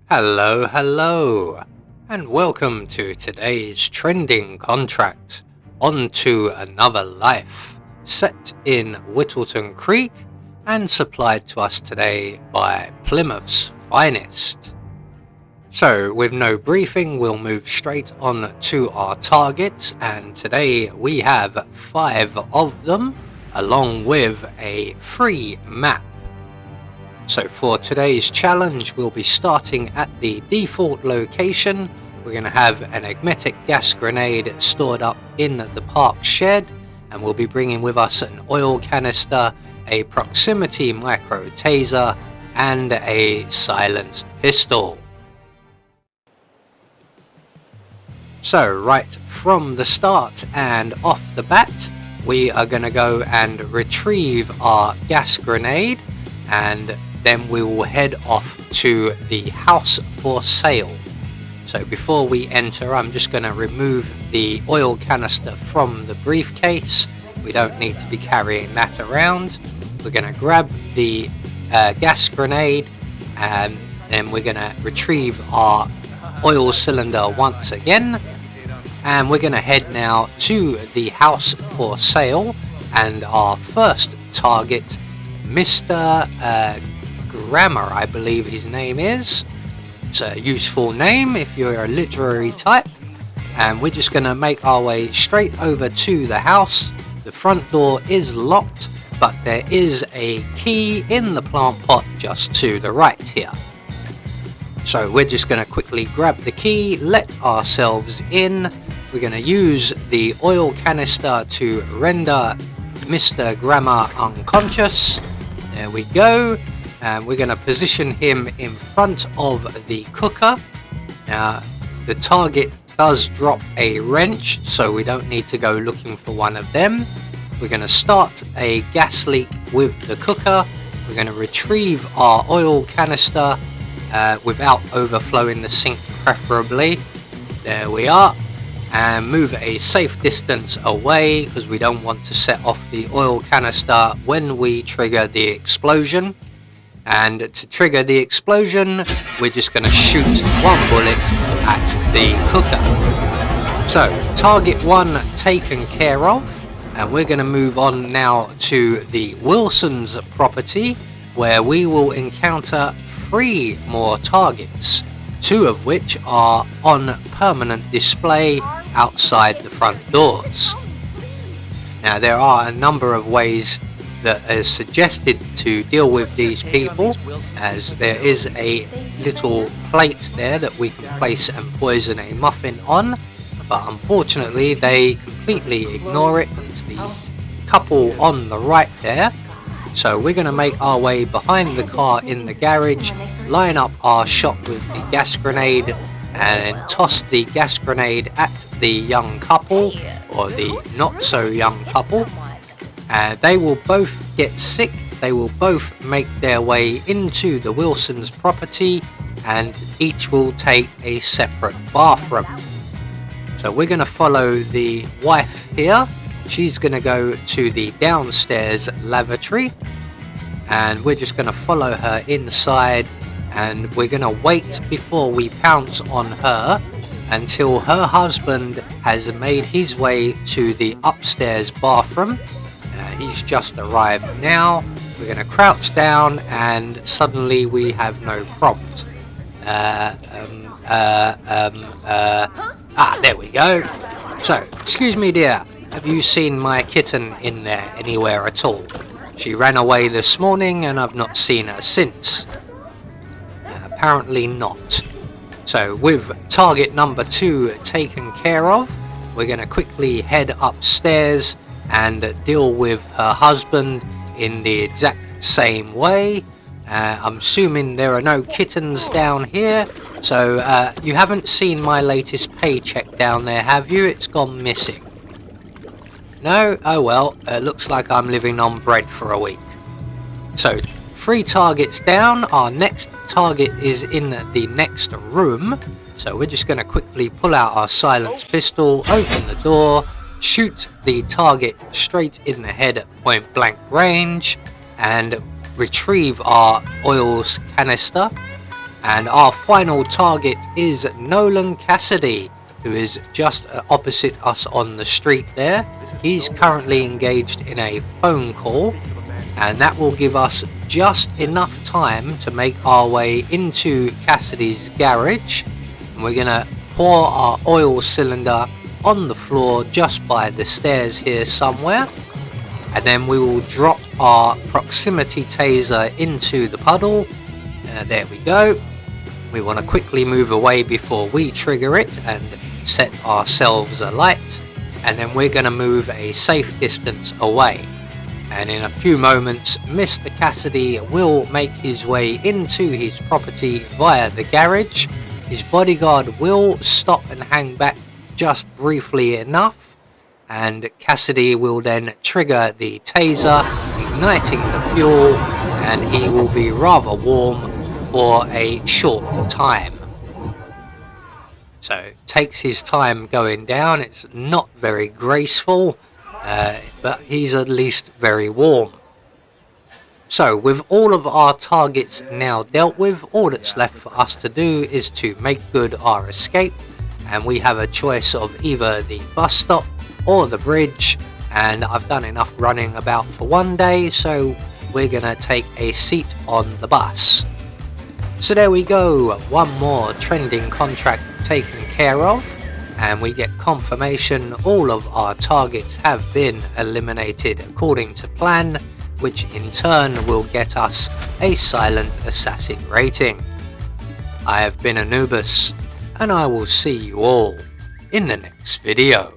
Hello, and welcome to today's trending contract, On to Another Life, set in Whittleton Creek and supplied to us today by Plymouth's Finest. So with no briefing, we'll move straight on to our targets, and today we have 5 of them, along with a free map. So for today's challenge, we'll be starting at the default location. We're going to have an enigmatic gas grenade stored up in the park shed, and we'll be bringing with us an oil canister, a proximity micro taser, and a silenced pistol. So right from the start and off the bat, we are going to go and retrieve our gas grenade, and then we will head off to the house for sale. So before we enter, I'm just going to remove the oil canister from the briefcase. We don't need to be carrying that around. We're going to grab the gas grenade, and then we're going to retrieve our oil cylinder once again. And we're going to head now to the house for sale, and our first target, Mr. Grammar, I believe his name is. It's a useful name if you're a literary type. And we're just going to make our way straight over to the house. The front door is locked, but there is a key in the plant pot just to the right here. So we're just going to quickly grab the key, let ourselves in. We're going to use the oil canister to render Mr. Grammar unconscious. There we go. And we're going to position him in front of the cooker. Now, the target does drop a wrench, so we don't need to go looking for one of them. We're going to start a gas leak with the cooker. We're going to retrieve our oil canister without overflowing the sink, preferably. There we are. And move a safe distance away, because we don't want to set off the oil canister when we trigger the explosion. And to trigger the explosion, we're just going to shoot one bullet at the cooker. So, target 1 taken care of, and we're going to move on now to the Wilson's property, where we will encounter 3 more targets, 2 of which are on permanent display outside the front doors. Now, there are a number of ways that is suggested to deal with these people, as there is a little plate there that we can place and poison a muffin on, but unfortunately they completely ignore it. It's the couple on the right there. So we're going to make our way behind the car in the garage, line up our shot with the gas grenade, and toss the gas grenade at the young couple, or the not so young couple. They will both get sick. They will both make their way into the Wilson's property, and each will take a separate bathroom. So we're going to follow the wife here. She's going to go to the downstairs lavatory, and we're just going to follow her inside, and we're going to wait before we pounce on her until her husband has made his way to the upstairs bathroom. He's just arrived now. We're going to crouch down, and suddenly we have no prompt. There we go. So, excuse me dear, have you seen my kitten in there anywhere at all? She ran away this morning and I've not seen her since. Apparently not. So with target number 2 taken care of, we're going to quickly head upstairs and deal with her husband in the exact same way. I'm assuming there are no kittens down here, so you haven't seen my latest paycheck down there, have you? It's gone missing. No? Oh well, looks like I'm living on bread for a week. So 3 targets down. Our next target is in the next room, so we're just going to quickly pull out our silenced pistol, open the door, shoot the target straight in the head at point blank range, and retrieve our oil canister. And our final target is Nolan Cassidy, who is just opposite us on the street there. He's currently engaged in a phone call, and that will give us just enough time to make our way into Cassidy's garage. And we're going to pour our oil cylinder on the floor just by the stairs here somewhere, and then we will drop our proximity taser into the puddle. There we go. We want to quickly move away before we trigger it and set ourselves alight, and then we're going to move a safe distance away. And in a few moments, Mr. Cassidy will make his way into his property via the garage. His bodyguard will stop and hang back just briefly enough, and Cassidy will then trigger the taser, igniting the fuel, and he will be rather warm for a short time. So takes his time going down. It's not very graceful, but he's at least very warm. So with all of our targets now dealt with, all that's left for us to do is to make good our escape, and we have a choice of either the bus stop or the bridge, and I've done enough running about for one day, so we're gonna take a seat on the bus. So there we go, one more trending contract taken care of, and we get confirmation all of our targets have been eliminated according to plan, which in turn will get us a Silent Assassin rating. I have been Anubis, and I will see you all in the next video.